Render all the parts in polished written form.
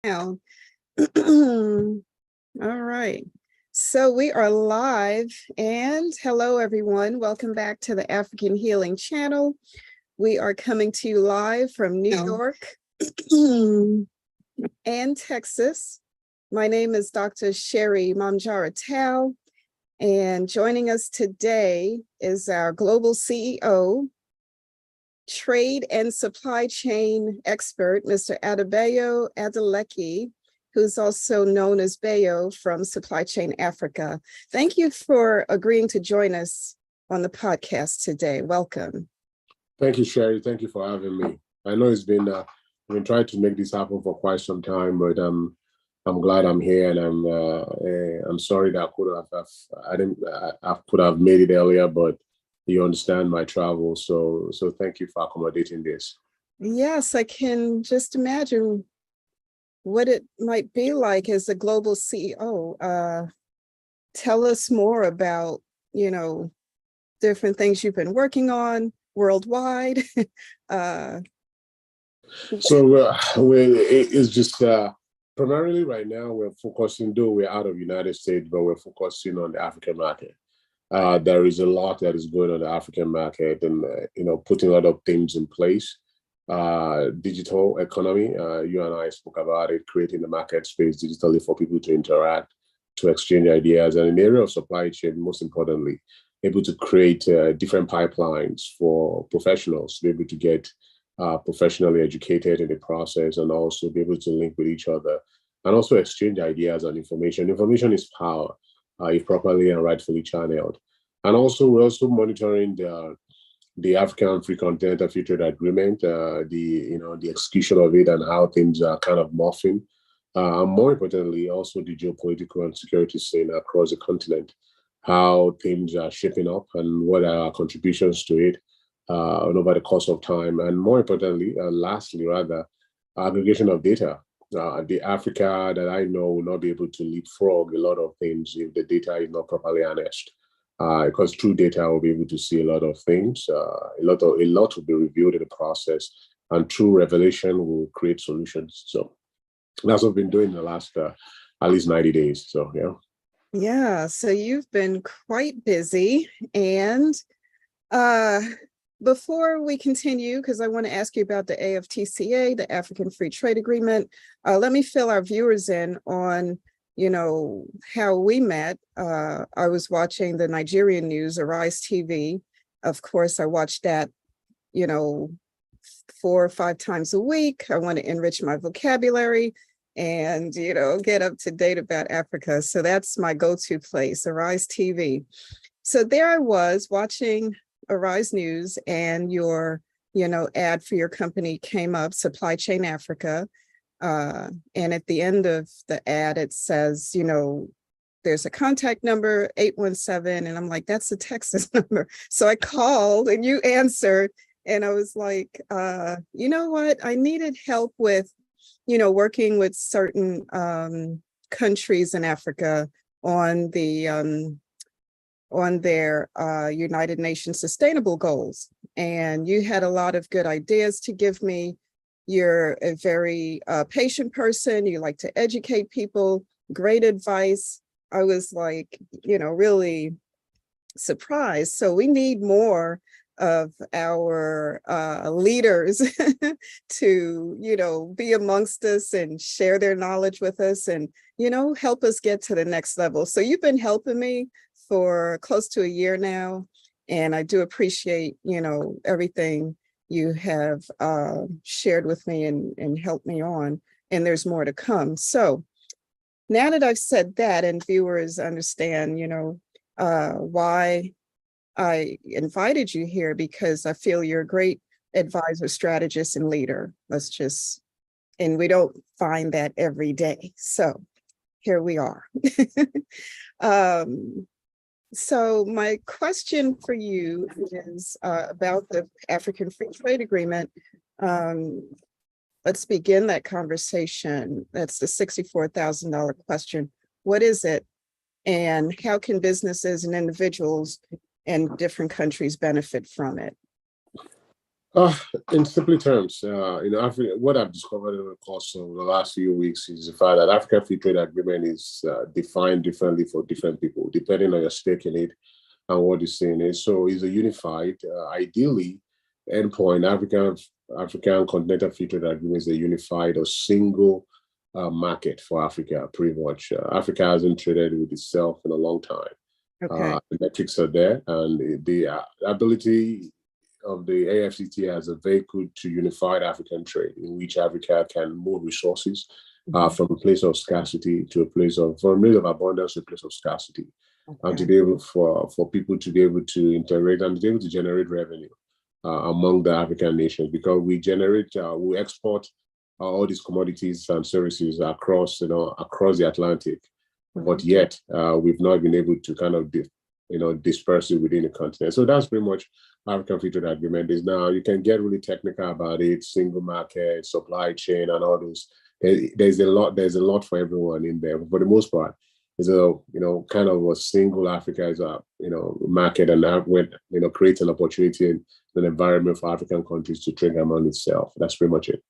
Now, all right. So we are live, and hello, everyone. Welcome back to the African Healing Channel. We are coming to you live from New York and Texas. My name is Dr. Sherry Mamjara Tao, and joining us today is our global CEO, trade and supply chain expert, Mr. Adebayo Adeleke, who's also known as Bayo from Supply Chain Africa. Thank you for agreeing to join us on the podcast today. Welcome. Thank you, Sherry. Thank you for having me. I know it's been I've been trying to make this happen for quite some time, but I'm glad I'm here, and I'm sorry that I could have made it earlier, but you understand my travel, so thank you for accommodating this. Yes, I can just imagine what it might be like as a global CEO. Tell us more about, different things you've been working on worldwide. It's just primarily right now we're focusing, though we're out of United States, but we're focusing on the African market. There is a lot that is going on the African market, and putting a lot of things in place. Digital economy, you and I spoke about it, creating the market space digitally for people to interact, to exchange ideas, and in the area of supply chain, most importantly, able to create different pipelines for professionals to be able to get professionally educated in the process, and also be able to link with each other and also exchange ideas and information. Information is power. If properly and rightfully channeled. And also, we're also monitoring the African Free Continental Free Trade Agreement, the execution of it and how things are kind of morphing. And more importantly, also the geopolitical and security scene across the continent, how things are shaping up and what are our contributions to it over the course of time. And more importantly, lastly, aggregation of data. The Africa that I know will not be able to leapfrog a lot of things if the data is not properly harnessed. Because through data, we'll be able to see a lot of things. A lot will be revealed in the process, and through revelation, we'll create solutions. So that's what we've been doing in the last at least 90 days. So yeah. Yeah. So you've been quite busy, and before we continue, because I want to ask you about the AFTCA, the African Free Trade Agreement, let me fill our viewers in on, how we met. I was watching the Nigerian news, Arise TV. Of course, I watched that, 4 or 5 times a week. I want to enrich my vocabulary and, get up to date about Africa. So that's my go-to place, Arise TV. So there I was watching Arise News, and your, ad for your company came up, Supply Chain Africa. And at the end of the ad, it says, there's a contact number, 817. And I'm like, that's the Texas number. So I called and you answered. And I was like, you know what? I needed help with, working with certain countries in Africa on their United Nations Sustainable Goals. And you had a lot of good ideas to give me. You're a very patient person. You like to educate people, great advice. I was like, really surprised. So we need more of our leaders to, be amongst us and share their knowledge with us and, help us get to the next level. So you've been helping me for close to a year now. And I do appreciate, everything you have shared with me and helped me on, and there's more to come. So now that I've said that and viewers understand, why I invited you here, because I feel you're a great advisor, strategist, and leader. And we don't find that every day. So here we are. So my question for you is about the African Free Trade Agreement. Let's begin that conversation. That's the $64,000 question. What is it? And how can businesses and individuals in different countries benefit from it? Uh, in simple terms, what I've discovered in the course of the last few weeks is the fact that African Free Trade Agreement is defined differently for different people, depending on your stake in it and what you're saying is. So it's a unified, ideally, endpoint. African Continental Free Trade Agreement is a unified or single market for Africa, pretty much. Africa hasn't traded with itself in a long time. Okay. The metrics are there, and the ability of the AFCT as a vehicle to unified African trade, in which Africa can move resources from a place of scarcity to a place of, from a place of abundance to a place of scarcity, and to be able for people to be able to integrate and to be able to generate revenue among the African nations, because we export all these commodities and services across the Atlantic, but yet we've not been able to kind of disperse it within the continent. So that's pretty much African Free Trade Agreement is now. You can get really technical about it, single market, supply chain, and all those. There's a lot for everyone in there. But for the most part, it's a kind of a single Africa as a market, and that would create an opportunity and an environment for African countries to trade among itself. That's pretty much it.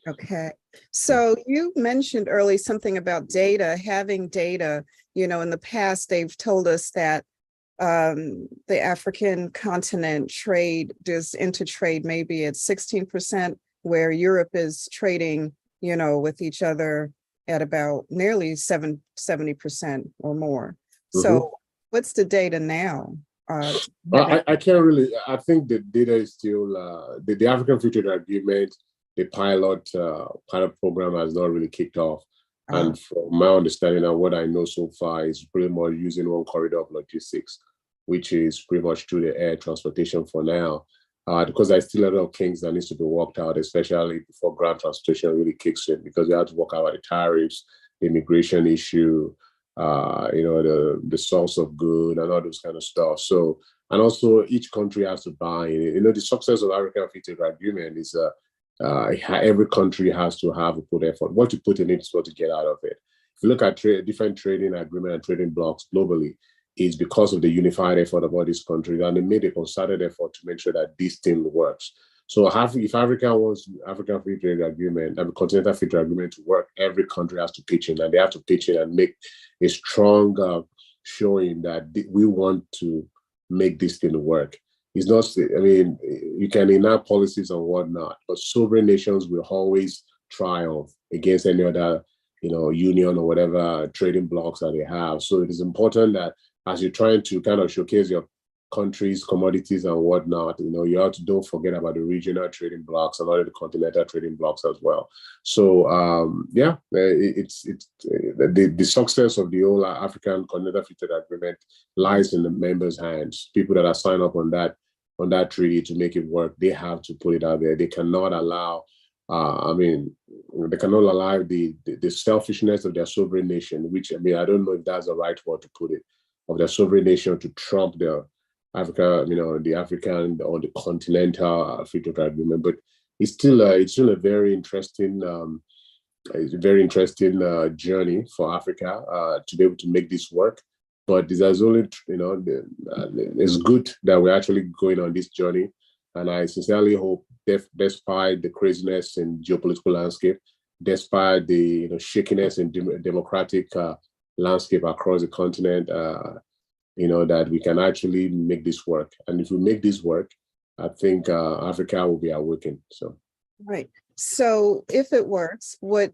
Okay. So you mentioned earlier something about data, having data. In the past, they've told us that the African continent does intertrade maybe at 16%, where Europe is trading, with each other at about nearly 70% or more. So what's the data now? I can't really, I think the data is still, the African Free Trade Agreement, the pilot program has not really kicked off. And from my understanding and what I know so far is pretty much using one corridor of logistics, which is pretty much through the air transportation for now, because there's still a lot of kinks that needs to be worked out, especially before ground transportation really kicks in, because you have to work out the tariffs, the immigration issue, the source of good and all those kind of stuff. So, and also each country has to buy in. The success of African Free Trade Agreement is every country has to have a put effort. What you put in it is what you get out of it. If you look at different trading agreement and trading blocks globally, it's because of the unified effort of all these countries, and they made a concerted effort to make sure that this thing works. So if Africa wants African Free Trade Agreement, Continental Free Trade Agreement to work, every country has to pitch in, and they have to pitch in and make a strong showing that we want to make this thing work. It's not, you can enact policies and whatnot, but sovereign nations will always triumph against any other, union or whatever trading blocks that they have. So it is important that as you're trying to kind of showcase your country's commodities and whatnot, you have to don't forget about the regional trading blocks and all the continental trading blocks as well. So it's the success of the whole African Continental Free Trade Agreement lies in the members' hands. People that are signed up on that treaty to make it work, they have to put it out there. They cannot allow they cannot allow the selfishness of their sovereign nation, which I don't know if that's the right word to put it, of their sovereign nation to trump the Africa, the African or the continental free trade agreement. But it's still a very interesting, journey for Africa to be able to make this work. But there's only, it's good that we're actually going on this journey. And I sincerely hope, despite the craziness in geopolitical landscape, despite the shakiness in democratic landscape across the continent, that we can actually make this work. And if we make this work, I think Africa will be awakened. So, right. So if it works, what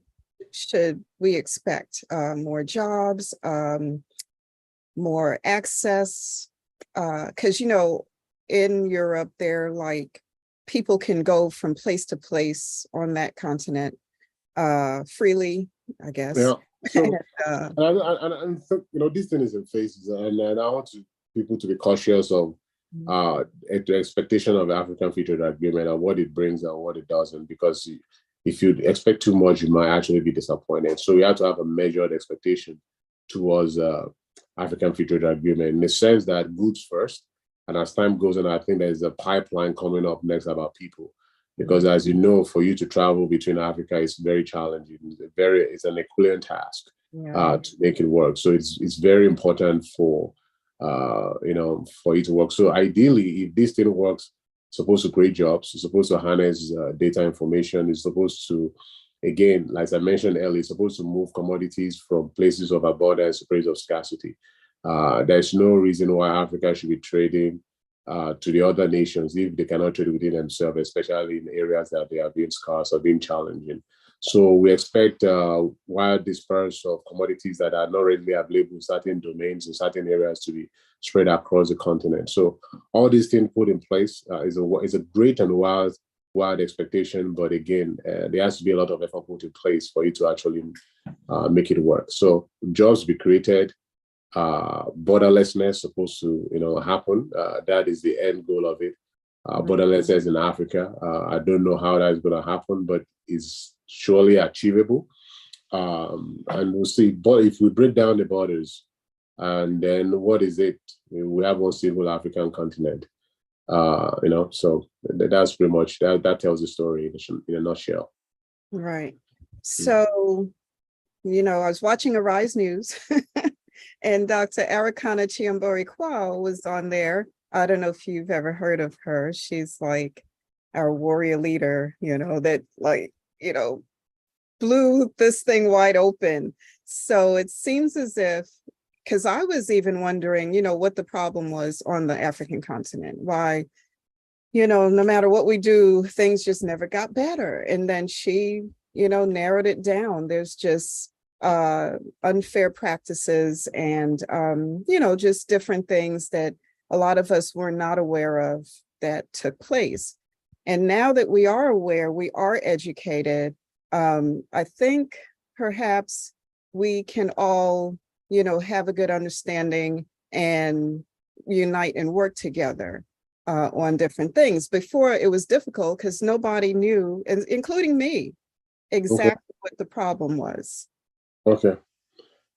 should we expect? More jobs, more access? Because, in Europe, they're like, people can go from place to place on that continent freely, I guess. Yeah. So, and this thing is in phases, and I want people to be cautious of the expectation of African Free Trade Agreement and what it brings and what it doesn't, because if you expect too much, you might actually be disappointed. So we have to have a measured expectation towards African Free Trade Agreement, in the sense that goods first, and as time goes on, I think there's a pipeline coming up next about people. Because as you know, for you to travel between Africa is very challenging. It's an equivalent task to make it work. So it's very important for you to work. So ideally, if this thing works, supposed to create jobs, it's supposed to harness data information, it's supposed to, again, like I mentioned earlier, it's supposed to move commodities from places of abundance to places of scarcity. There's no reason why Africa should be trading to the other nations if they cannot trade within themselves, especially in areas that they are being scarce or being challenging. So we expect wide disperse of commodities that are not readily available in certain domains in certain areas to be spread across the continent. So all these things put in place is a great and wild expectation, but again, there has to be a lot of effort put in place for it to actually make it work. So jobs be created, borderlessness supposed to happen. That is the end goal of it. Borderlessness in Africa. I don't know how that is going to happen, but it's surely achievable. And we'll see. But if we break down the borders, and then what is it? We have one single African continent. So that's pretty much that tells the story in a nutshell. Right. So, I was watching Arise News and Dr. Arikana Chiambori-Quao was on there. I don't know if you've ever heard of her. She's like our warrior leader, that blew this thing wide open. So it seems as if, because I was even wondering, what the problem was on the African continent, why, no matter what we do, things just never got better. And then she, narrowed it down. There's just unfair practices and, just different things that a lot of us were not aware of that took place. And now that we are aware, we are educated, I think perhaps we can all, have a good understanding and unite and work together on different things. Before it was difficult because nobody knew, including me, exactly what the problem was. Okay.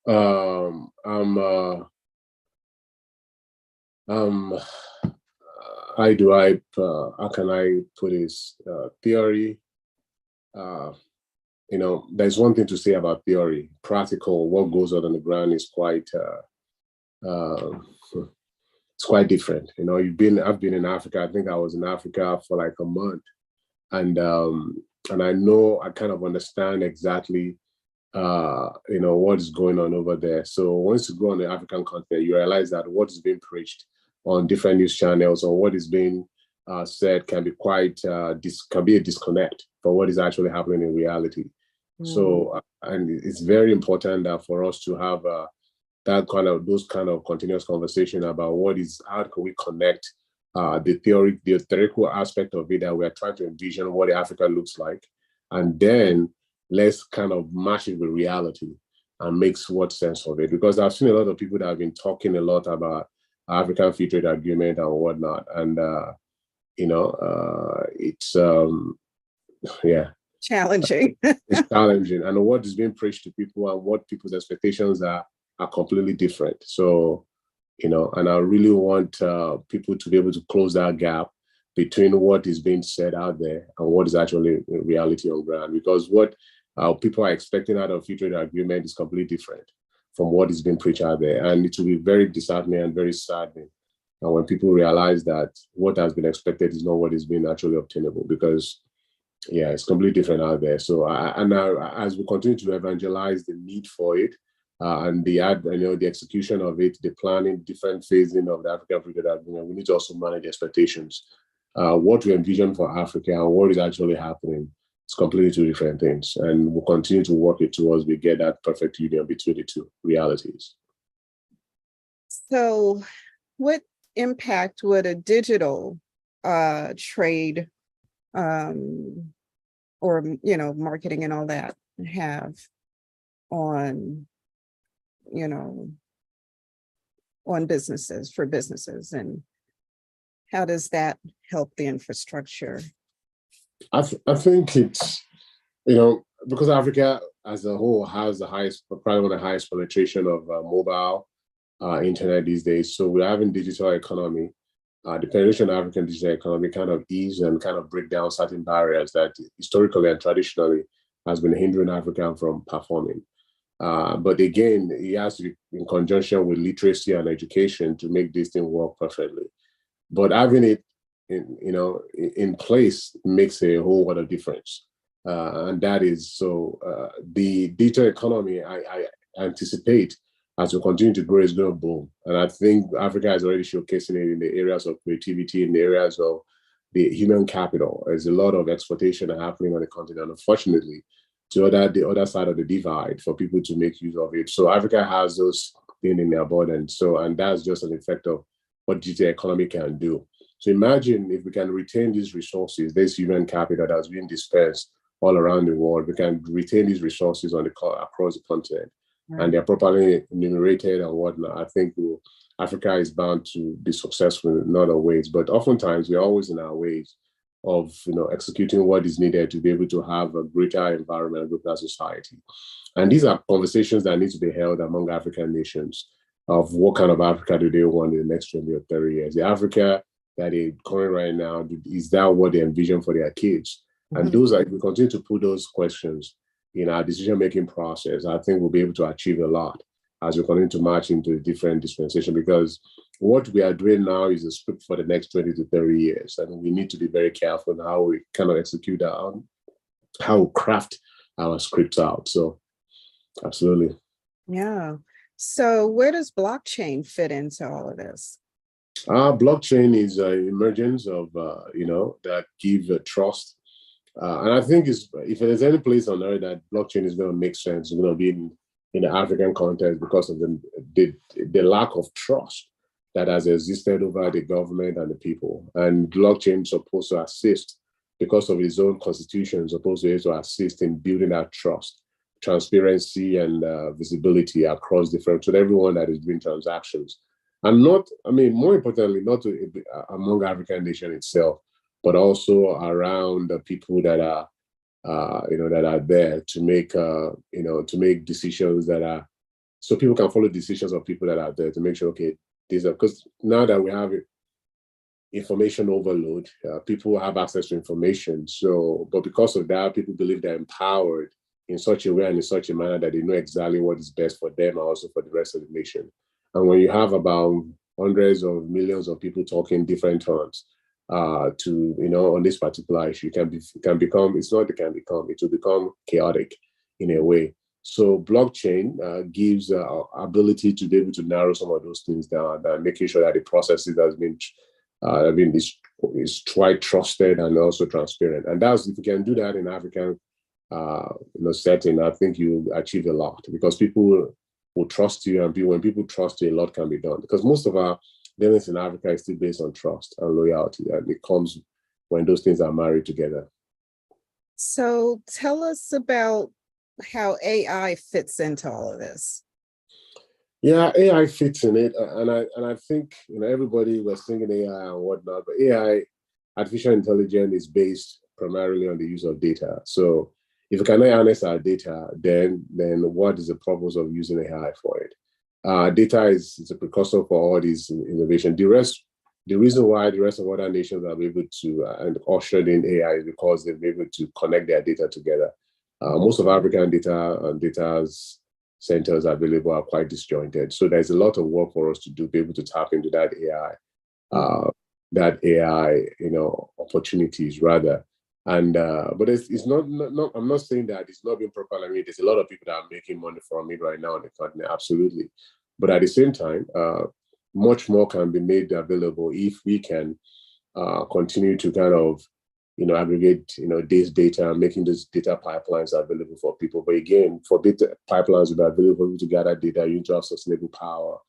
How can I put this theory? There's one thing to say about theory. Practical, what goes on the ground is quite it's quite different. I've been in Africa. I think I was in Africa for like a month, and I know I kind of understand exactly what is going on over there. So once you go on the African continent, you realize that what is being preached on different news channels or what is being said can be quite can be a disconnect for what is actually happening in reality. So and it's very important that for us to have those kind of continuous conversation about how can we connect the theoretical aspect of it that we're trying to envision what Africa looks like, and then let's kind of match it with reality and makes what sense of it. Because I've seen a lot of people that have been talking a lot about African Free Trade Agreement and whatnot, and it's challenging. It's challenging, and what is being preached to people and what people's expectations are completely different. So, and I really want people to be able to close that gap between what is being said out there and what is actually reality on ground, because what people are expecting out of free trade agreement is completely different from what is being preached out there. And it will be very disheartening and very saddening when people realize that what has been expected is not what is being actually obtainable, because it's completely different out there. So, as we continue to evangelize the need for it, and the execution of it, the planning, different phasing of the African Free Trade Agreement, we need to also manage expectations. What we envision for Africa and what is actually happening is completely two different things, and we'll continue to work it towards we get that perfect union between the two realities. So, what impact would a digital trade or marketing and all that have on on businesses, and how does that help the infrastructure? I think it's because Africa as a whole has probably one of the highest penetration of mobile internet these days. So we're having digital economy. The penetration of African digital economy kind of ease and kind of break down certain barriers that historically and traditionally has been hindering Africa from performing. But again, it has to be in conjunction with literacy and education to make this thing work perfectly. But having it in place makes a whole lot of difference. And that is so the digital economy, I anticipate as we continue to grow is going to boom. And I think Africa is already showcasing it in the areas of creativity, in the areas of the human capital. There's a lot of exploitation happening on the continent, unfortunately, the other side of the divide for people to make use of it. So Africa has those things in abundance. And that's just an effect of what digital economy can do. So imagine if we can retain these resources, this human capital that's being dispersed all around the world, we can retain these resources across the continent, and they're properly enumerated and whatnot. I think Africa is bound to be successful in other ways, but oftentimes we're always in our ways of executing what is needed to be able to have a greater environment, a greater society. And these are conversations that need to be held among African nations of what kind of Africa do they want in the next 20 or 30 years. The Africa that they're current right now, is that what they envision for their kids? And those are, if we continue to put those questions in our decision-making process, I think we'll be able to achieve a lot as we continue to march into a different dispensation, because what we are doing now is a script for the next 20 to 30 years. And we need to be very careful in how we kind of execute how we craft our scripts out. So absolutely. Yeah. So where does blockchain fit into all of this? Blockchain is an emergence of, that give trust. And I think if there's any place on earth that blockchain is going to make sense, it's going to be in the African context because of the lack of trust that has existed over the government and the people. And blockchain is supposed to assist, because of its own constitution, supposed to assist in building that trust, transparency, and visibility across so everyone that is doing transactions. And more importantly, not among African nation itself, but also around the people that are, that are there to make, to make decisions so people can follow decisions of people that are there to make sure, okay, because now that we have information overload, people have access to information. But because of that, people believe they're empowered in such a way and in such a manner that they know exactly what is best for them and also for the rest of the nation. And when you have about hundreds of millions of people talking different terms, on this particular issue, it will become chaotic in a way. So blockchain gives ability to be able to narrow some of those things down, and making sure that the processes is quite trusted and also transparent. And if you can do that in African setting, I think you achieve a lot, because people will trust you, and when people trust you, a lot can be done. Because most of our dealings in Africa is still based on trust and loyalty, and it comes when those things are married together. So tell us about how AI fits into all of this. Yeah, AI fits in it, and I think everybody was thinking AI and whatnot, but AI, artificial intelligence, is based primarily on the use of data. So if you cannot harness our data, then what is the purpose of using AI for it? Data is a precursor for all these innovation. The reason why the rest of other nations are able to and ushered in AI is because they've been able to connect their data together. Most of African data centers available are quite disjointed. So there's a lot of work for us to do, be able to tap into that AI, opportunities rather. And but it's not. I'm not saying that it's not being properly. I mean, there's a lot of people that are making money from it right now on the continent, absolutely. But at the same time, much more can be made available if we can continue to kind of, aggregate, this data, making those data pipelines available for people. But again, for data pipelines to be available to gather data, you need to have sustainable power,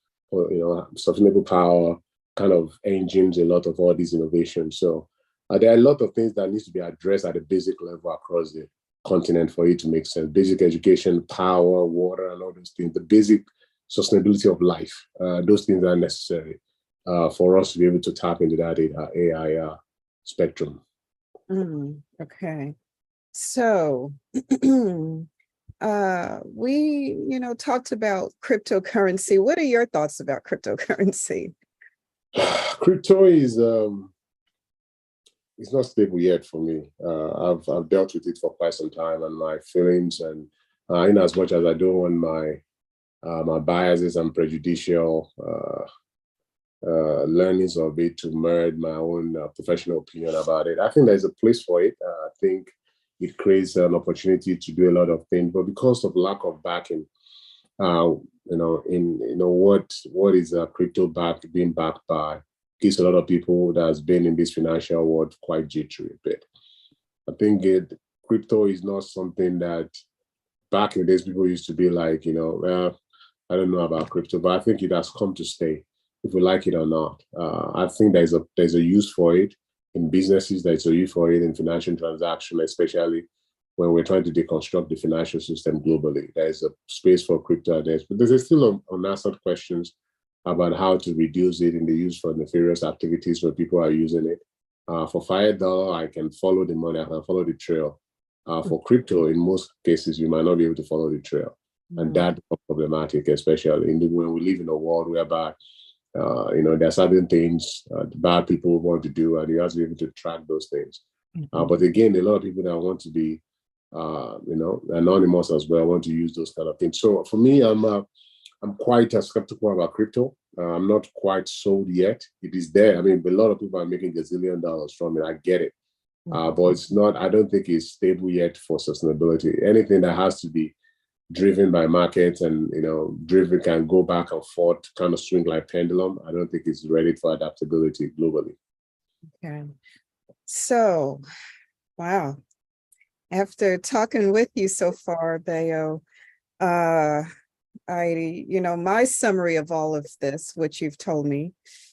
sustainable power kind of engines a lot of all these innovations. So there are a lot of things that needs to be addressed at a basic level across the continent for it to make sense. Basic education, power, water, and all those things. The basic sustainability of life. Those things are necessary for us to be able to tap into that AI spectrum. Okay. So we, talked about cryptocurrency. What are your thoughts about cryptocurrency? Crypto is it's not stable yet for me. I've dealt with it for quite some time, and my feelings, and in as much as I don't want my biases and prejudicial learnings of it to merge my own professional opinion about it. I think there's a place for it. I think it creates an opportunity to do a lot of things, but because of lack of backing, what is a crypto being backed by gives a lot of people that has been in this financial world quite jittery a bit. I think crypto is not something that back in the days people used to be like, I don't know about crypto, but I think it has come to stay, if we like it or not. I think there's a use for it in businesses, there's a use for it in financial transaction, especially when we're trying to deconstruct the financial system globally. There's a space for crypto there, but there's still unanswered questions about how to reduce it in the use for nefarious activities when people are using it. For $5, I can follow the money, I can follow the trail. For crypto, in most cases, you might not be able to follow the trail. And that's problematic, especially when we live in a world whereby, there are certain things bad people want to do, and you have to be able to track those things. But again, a lot of people that want to be, anonymous as well, want to use those kind of things. So for me, I'm quite skeptical about crypto. I'm not quite sold yet. It is there. I mean, a lot of people are making $gazillion from it. I get it. But it's not, I don't think it's stable yet for sustainability. Anything that has to be driven by markets and, driven can go back and forth, kind of swing like pendulum. I don't think it's ready for adaptability globally. Okay. So, wow. After talking with you so far, Bayo, my summary of all of this, which you've told me,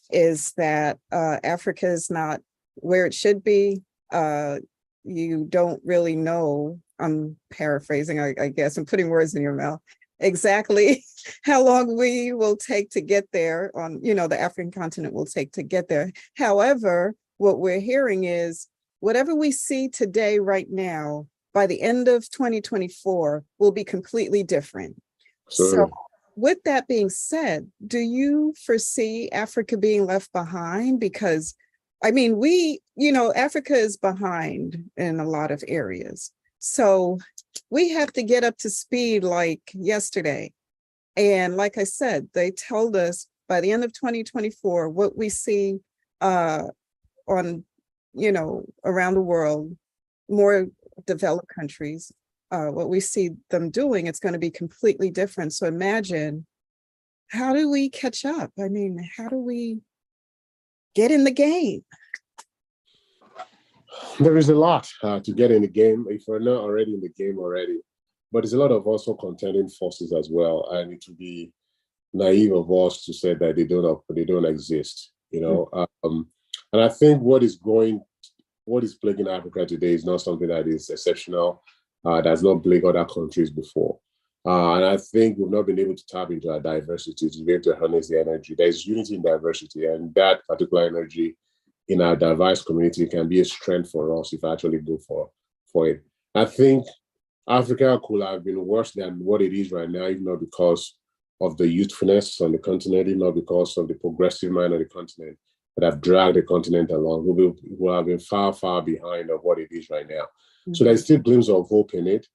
is that Africa is not where it should be. You don't really know, I'm paraphrasing, I guess, I'm putting words in your mouth, exactly how long we will take to get there on, the African continent will take to get there. However, what we're hearing is whatever we see today, right now, by the end of 2024 will be completely different. So with that being said, do you foresee Africa being left behind? Because Africa is behind in a lot of areas. So we have to get up to speed like yesterday. And like I said, they told us by the end of 2024, what we see around the world, more developed countries, what we see them doing, it's going to be completely different. So imagine, how do we catch up? How do we get in the game? There is a lot to get in the game if we're not already in the game already. But there's a lot of also contending forces as well. And it would be naive of us to say that they don't exist. And I think what is plaguing Africa today is not something that is exceptional, that's not plagued other countries before. And I think we've not been able to tap into our diversity to be able to harness the energy. There's unity in diversity, and that particular energy in our diverse community can be a strength for us if I actually go for it. I think Africa could have been worse than what it is right now, if not because of the youthfulness on the continent, if not because of the progressive mind of the continent that have dragged the continent along. We will have been far, far behind of what it is right now. So there's still a glimpse of hope in it.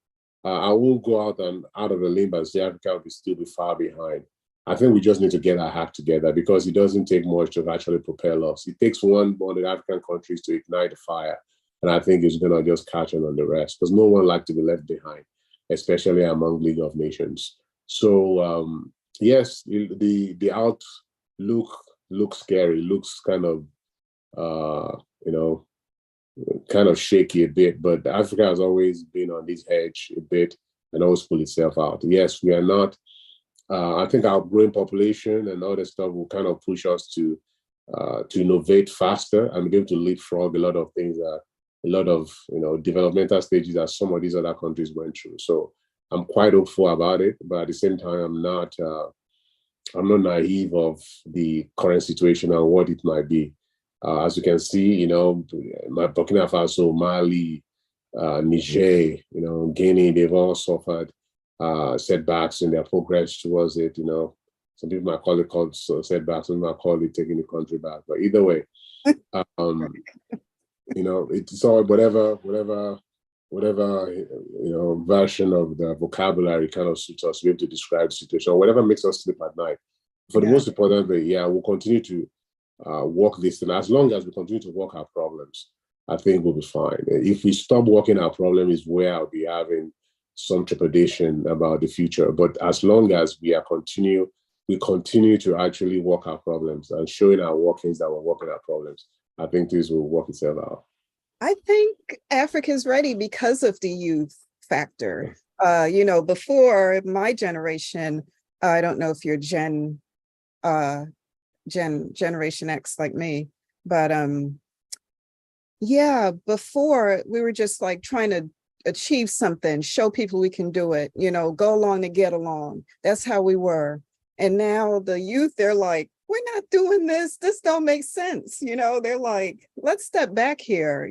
I won't go out of the limb and say Africa will still be far behind. I think we just need to get our act together, because it doesn't take much to actually propel us. It takes one of the African countries to ignite the fire, and I think it's going to just catch on the rest, because no one likes to be left behind, especially among League of Nations. So yes, the outlook looks scary, looks kind of shaky a bit, but Africa has always been on this edge a bit and always pull itself out. Yes, we are not. I think our growing population and all that stuff will kind of push us to innovate faster and be able to leapfrog a lot of things, a lot of developmental stages that some of these other countries went through. So I'm quite hopeful about it, but at the same time, I'm not naive of the current situation and what it might be. As you can see, Burkina Faso, Mali, Niger, Guinea, they've all suffered setbacks in their progress towards it. Some people might call it setbacks, some might call it taking the country back. But either way, it's all whatever version of the vocabulary kind of suits us to be able to describe the situation, whatever makes us sleep at night. For the most important thing, we'll continue to work this thing. As long as we continue to work our problems, I think we'll be fine. If we stop working our problem is where I'll be having some trepidation about the future. But as long as we continue to actually work our problems and showing our workings that we're working our problems, I think this will work itself out. I think Africa is ready because of the youth factor. Before my generation, I don't know if you're Generation X like me, but before we were just like trying to achieve something, show people we can do it, go along to get along. That's how we were. And now the youth, they're like, we're not doing this. This don't make sense. They're like, let's step back here.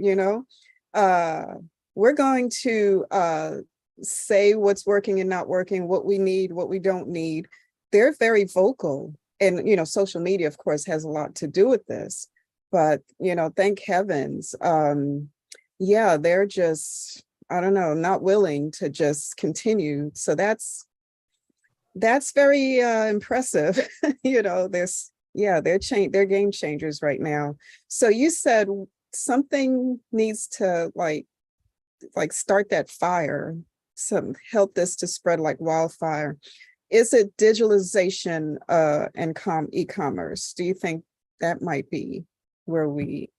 We're going to say what's working and not working, what we need, what we don't need. They're very vocal. And, social media, of course, has a lot to do with this. But, thank heavens. They're just, I don't know, not willing to just continue. So that's very impressive. They're game changers right now. So you said something needs to like start that fire, help this to spread like wildfire. Is it digitalization and e-commerce? Do you think that might be where we?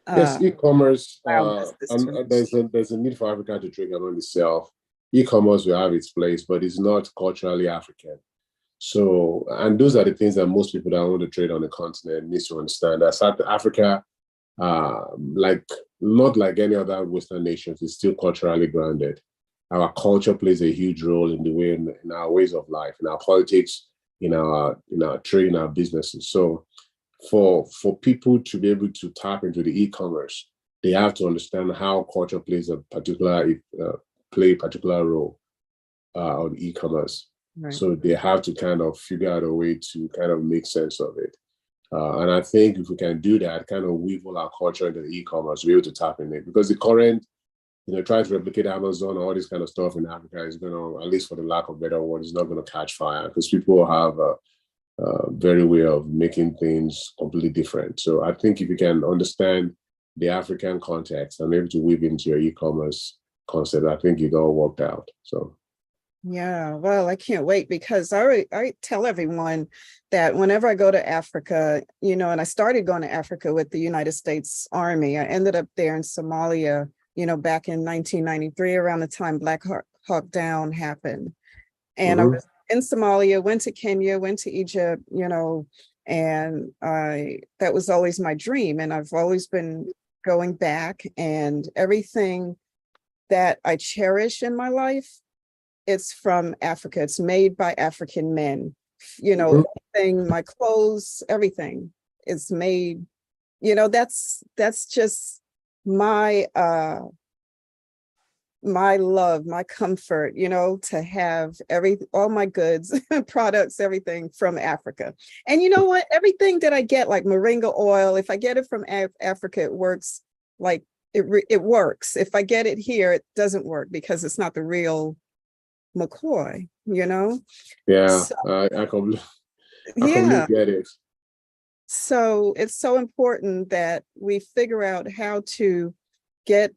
Yes, e-commerce. And there's a need for Africa to trade among itself. E-commerce will have its place, but it's not culturally African. So, and those are the things that most people that want to trade on the continent needs to understand. That South Africa, not like any other Western nations, is still culturally grounded. Our culture plays a huge role in the way in our ways of life, in our politics, in our trade, in our businesses. So, for people to be able to tap into the e-commerce, they have to understand how culture plays a particular role on e-commerce. Right. So they have to kind of figure out a way to kind of make sense of it. And I think if we can do that, kind of weave all our culture into the e-commerce, we're able to tap in it. Because the current, try to replicate Amazon or all this kind of stuff in Africa is going to, at least for the lack of better word, is not going to catch fire because people have a very way of making things completely different. So I think if you can understand the African context and able to weave into your e-commerce concept, I think it all worked out. So. Yeah, well, I can't wait because I tell everyone that whenever I go to Africa, and I started going to Africa with the United States Army. I ended up there in Somalia, back in 1993, around the time Black Hawk Down happened. And I was in Somalia, went to Kenya, went to Egypt, and that was always my dream. And I've always been going back, and everything that I cherish in my life, it's from Africa. It's made by African men. Everything, my clothes, everything is made. That's just my love, my comfort. To have all my goods, products, everything from Africa. And you know what? Everything that I get, like moringa oil, if I get it from Africa, it works. Like it works. If I get it here, it doesn't work because it's not the real McCoy, Yeah, so, I completely get it. So it's so important that we figure out how to get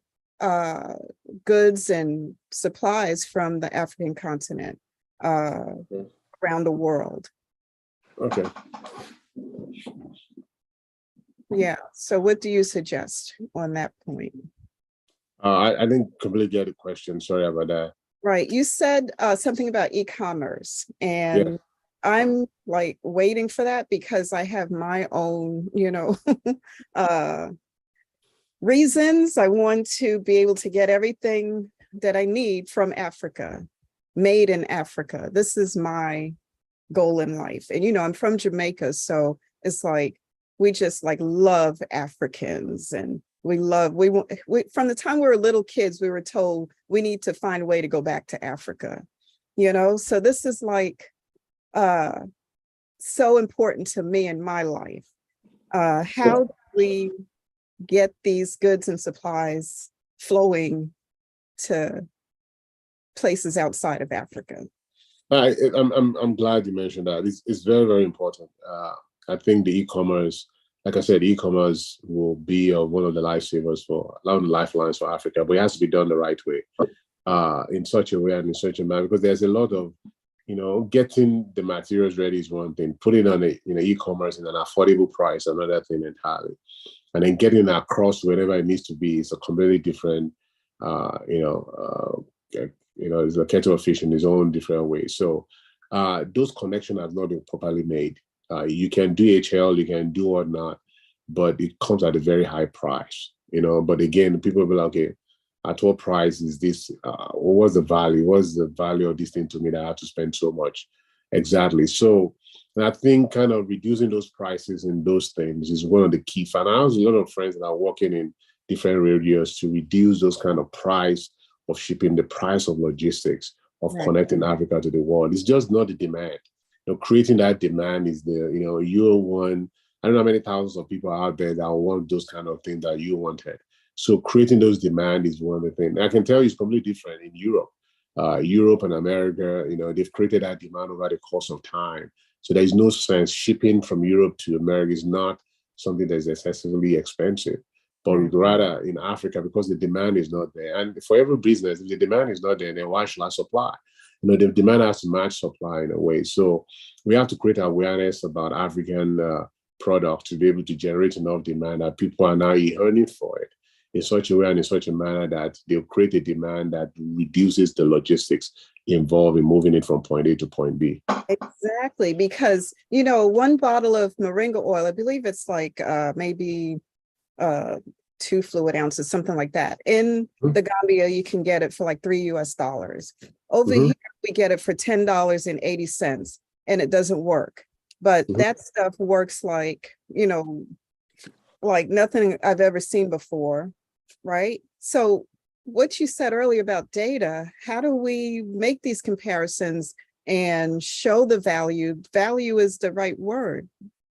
goods and supplies from the African continent around the world. Okay. Yeah. So what do you suggest on that point? I didn't completely get the question. Sorry about that. Right. You said something about e-commerce, and I'm like waiting for that because I have my own, reasons. I want to be able to get everything that I need from Africa, made in Africa. This is my goal in life. And, I'm from Jamaica. So it's like, we just like love Africans, and we from the time we were little kids, we were told we need to find a way to go back to Africa, so this is like so important to me in my life. How do we get these goods and supplies flowing to places outside of Africa? I'm glad you mentioned that. It's very, very important. I think the e-commerce, like I said, e-commerce will be one of the lifesavers for a lot of the lifelines for Africa, but it has to be done the right way, in such a way and in such a manner, because there's a lot of, getting the materials ready is one thing, putting on e-commerce in an affordable price, another thing entirely, and then getting it across wherever it needs to be is a completely different, it's a kettle of fish in its own different way. So those connections have not been properly made. You can do HL, you can do whatnot, but it comes at a very high price, But again, people will be like, okay, at what price is this? What's the value? What's the value of this thing to me that I have to spend so much? Exactly. So and I think kind of reducing those prices in those things is one of the key. And I have a lot of friends that are working in different areas to reduce those kind of price of shipping, the price of logistics, of connecting Africa to the world. It's just not the demand. Creating that demand is you're one. I don't know how many thousands of people out there that want those kind of things that you wanted. So creating those demand is one of the things. I can tell you it's completely different in Europe. Europe and America, they've created that demand over the course of time. So there's no sense shipping from Europe to America is not something that's excessively expensive, but rather in Africa, because the demand is not there. And for every business, if the demand is not there, then why should I supply? The demand has to match supply in a way. So we have to create awareness about African products to be able to generate enough demand that people are now earning for it in such a way and in such a manner that they'll create a demand that reduces the logistics involved in moving it from point A to point B. Exactly, because, one bottle of moringa oil, I believe it's like maybe 2 fluid ounces, something like that. In the Gambia, you can get it for like $3 US. Over here, we get it for $10.80, and it doesn't work. But that stuff works like nothing I've ever seen before, right? So what you said earlier about data, how do we make these comparisons and show the value? Value is the right word.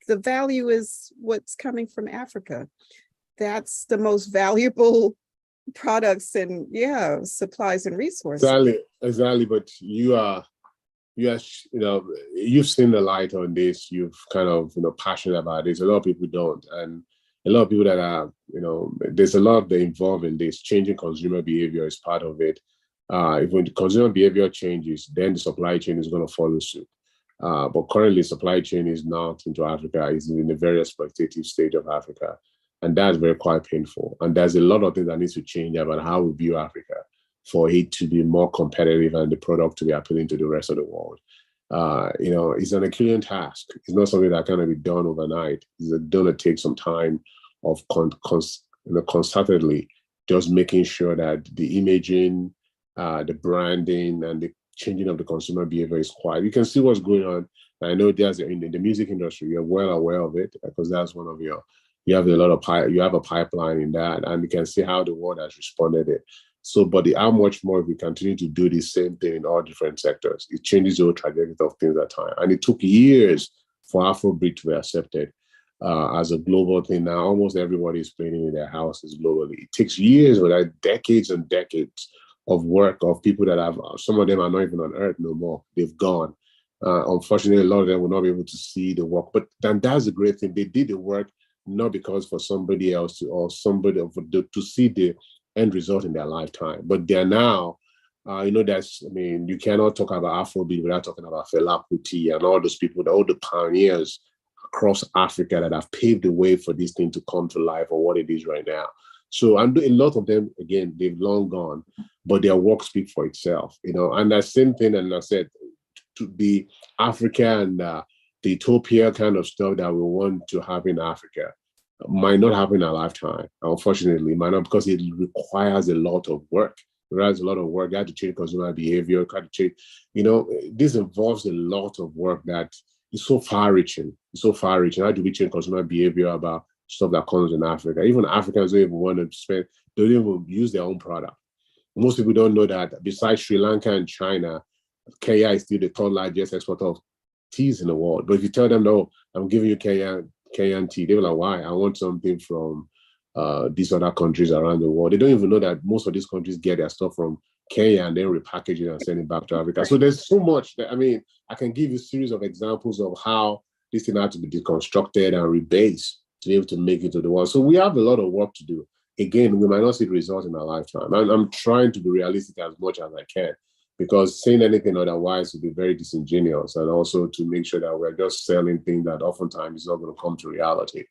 The value is what's coming from Africa. That's the most valuable products and supplies and resources. Exactly. But you've seen the light on this. You've kind of passionate about this. A lot of people don't, and a lot of people that are there's a lot that involved in this. Changing consumer behavior is part of it. If when the consumer behavior changes, then the supply chain is going to follow suit. But currently, supply chain is not into Africa. It's in a very exploitative stage of Africa. And that's quite painful. And there's a lot of things that needs to change about how we view Africa for it to be more competitive and the product to be appealing to the rest of the world. It's an Herculean task. It's not something that can be done overnight. It's going to take some time of constantly just making sure that the imaging, the branding, and the changing of the consumer behavior is quiet. You can see what's going on. I know there's in the music industry, you're well aware of it because that's one of you have a pipeline in that, and you can see how the world has responded it. So, but how much more if we continue to do the same thing in all different sectors? It changes the whole trajectory of things at time. And it took years for Afrobeat to be accepted as a global thing. Now, almost everybody is playing in their houses globally. It takes years, but like decades and decades of work of people that have, some of them are not even on earth no more. They've gone. Unfortunately, a lot of them will not be able to see the work. But then that's the great thing. They did the work not because for somebody else to see the end result in their lifetime, but they're now, you cannot talk about Afrobeat without talking about Fela Kuti and all those people, all the pioneers across Africa that have paved the way for this thing to come to life or what it is right now. So a lot of them, again, they've long gone, but their work speaks for itself, and that same thing, and I said, to the Africa and the utopia kind of stuff that we want to have in Africa might not happen in our lifetime, unfortunately, might not, because it requires a lot of work. It requires a lot of work. You have to change consumer behavior, you have to change, this involves a lot of work that is so far-reaching. It's so far-reaching. How do we change consumer behavior about stuff that comes in Africa? Even Africans don't even want to spend, they don't even use their own product. Most people don't know that besides Sri Lanka and China, Kenya is still the third largest exporter of teas in the world. But if you tell them, no, I'm giving you Kenyan tea, they're like, why? I want something from these other countries around the world. They don't even know that most of these countries get their stuff from Kenya and then repackage it and send it back to Africa. So there's so much that, I can give you a series of examples of how this thing had to be deconstructed and rebased to be able to make it to the world. So we have a lot of work to do. Again, we might not see the results in our lifetime. And I'm trying to be realistic as much as I can, because saying anything otherwise would be very disingenuous, and also to make sure that we're just selling things that oftentimes is not going to come to reality.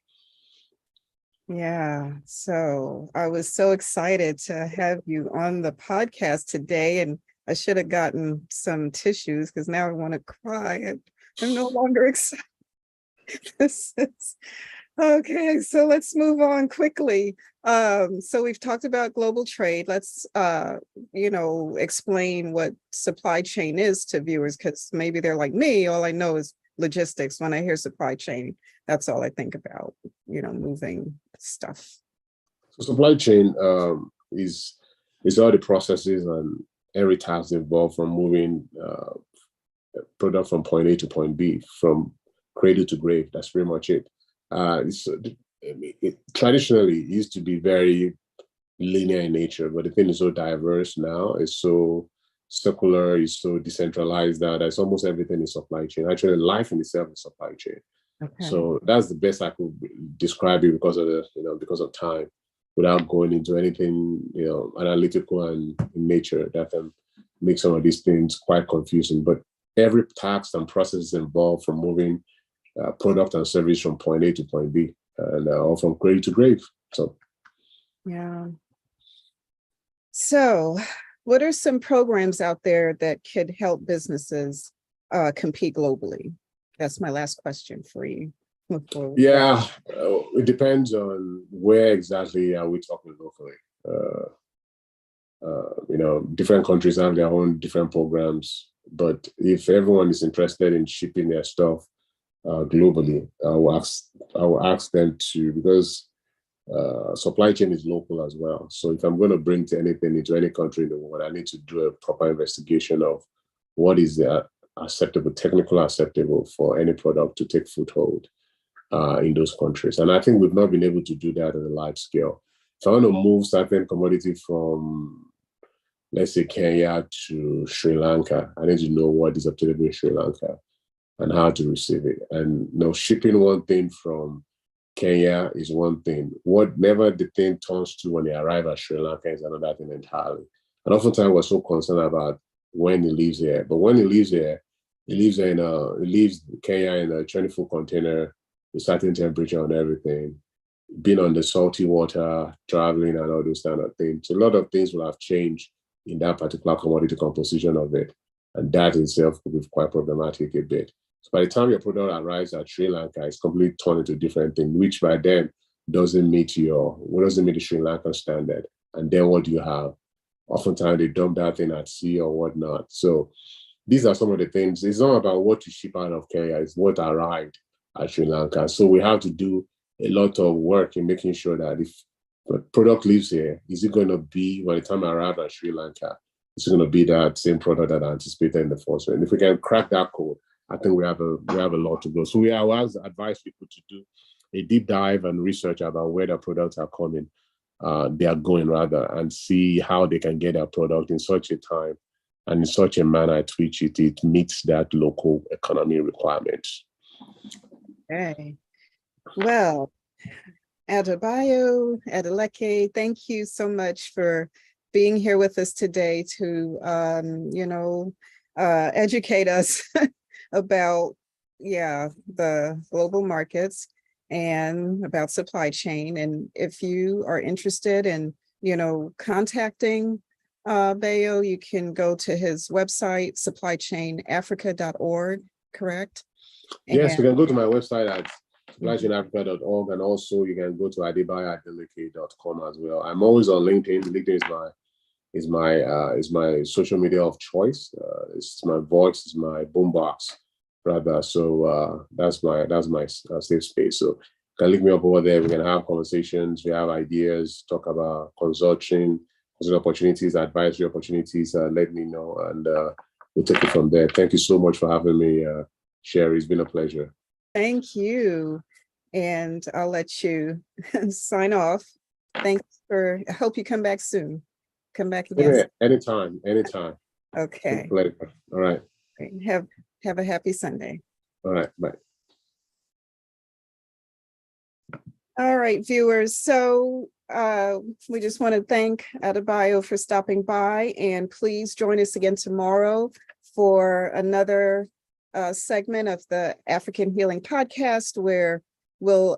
Yeah, so I was so excited to have you on the podcast today, and I should have gotten some tissues because now I want to cry. I'm no longer excited. This is okay. So let's move on quickly. So we've talked about global trade. Let's explain what supply chain is to viewers, because maybe they're like me. All I know is logistics. When I hear supply chain, that's all I think about, moving stuff. So supply chain is all the processes and every task involved from moving product from point A to point B, from cradle to grave. That's pretty much it. Traditionally, it used to be very linear in nature, but the thing is so diverse now. It's so circular, it's so decentralized that it's almost everything is supply chain. Actually, life in itself is supply chain. Okay. So that's the best I could describe it because of because of time, without going into anything analytical and in nature that can make some of these things quite confusing. But every task and process involved from moving product and service from point A to point B, and or from grave to grave. So, yeah. So, what are some programs out there that could help businesses compete globally? That's my last question for you. Yeah, it depends on where exactly are we talking locally. Different countries have their own different programs, but if everyone is interested in shipping their stuff globally, I will ask them to, because supply chain is local as well. So if I'm going to bring anything into any country in the world, I need to do a proper investigation of what is the technical acceptable for any product to take foothold in those countries. And I think we've not been able to do that at a large scale. If I want to move certain commodity from, let's say, Kenya to Sri Lanka, I need to know what is obtainable in Sri Lanka and how to receive it. And shipping one thing from Kenya is one thing. Whatever the thing turns to when they arrive at Sri Lanka is another thing entirely. And oftentimes we're so concerned about when he leaves here. But when he leaves here, he leaves Kenya in a 20-foot container with certain temperature and everything, being on the salty water, traveling and all those kind of things. So a lot of things will have changed in that particular commodity composition of it. And that itself could be quite problematic a bit. So by the time your product arrives at Sri Lanka, it's completely turned into a different thing, which by then doesn't meet the Sri Lankan standard. And then what do you have? Oftentimes they dump that thing at sea or whatnot. So these are some of the things. It's not about what you ship out of Kenya, it's what arrived at Sri Lanka. So we have to do a lot of work in making sure that if the product leaves here, is it going to be, by the time I arrive at Sri Lanka, it's going to be that same product that I anticipated in the first one? If we can crack that code, I think we have a lot to go. So we always advise people to do a deep dive and research about where the products are coming, they are going rather, and see how they can get their product in such a time and in such a manner at which it meets that local economy requirements. Okay. Well, Adebayo, Adeleke, thank you so much for being here with us today to, educate us about, the global markets and about supply chain. And if you are interested in, contacting Bayo, you can go to his website, supplychainafrica.org, correct? Yes, you can go to my website at supplychainafrica.org, and also you can go to adebayo@adeleke.com as well. I'm always on LinkedIn. LinkedIn is my social media of choice. It's my voice, it's my boombox, rather. So that's my safe space. So you can link me up over there. We can have conversations. We have ideas. Talk about consulting opportunities, advisory opportunities. Let me know, and we'll take it from there. Thank you so much for having me, Sherry. It's been a pleasure. Thank you. And I'll let you sign off. Thanks I hope you come back soon. Come back again. Anytime. Okay. Pleasure. All right. Have a happy Sunday. All right. Bye. All right, viewers. So we just want to thank Adebayo for stopping by, and please join us again tomorrow for another segment of the African Healing Podcast, where we'll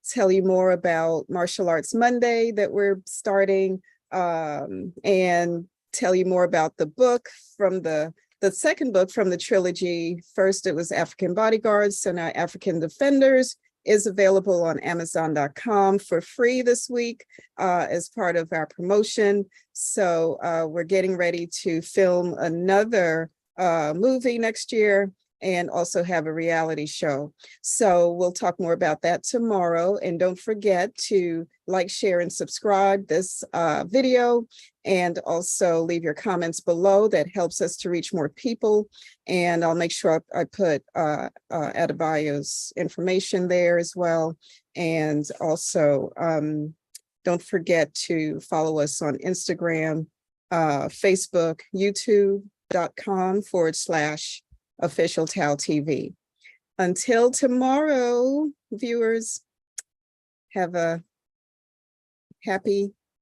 tell you more about Martial Arts Monday that we're starting, and tell you more about the book from the second book from the trilogy. First, it was African Bodyguards, so now African Defenders is available on Amazon.com for free this week as part of our promotion. So we're getting ready to film another movie next year and also have a reality show. So we'll talk more about that tomorrow. And don't forget to like, share, and subscribe this video, and also leave your comments below. That helps us to reach more people. And I'll make sure I put Adebayo's information there as well. And also, don't forget to follow us on Instagram, Facebook, youtube.com/official Tao TV. Until tomorrow, viewers, have a happy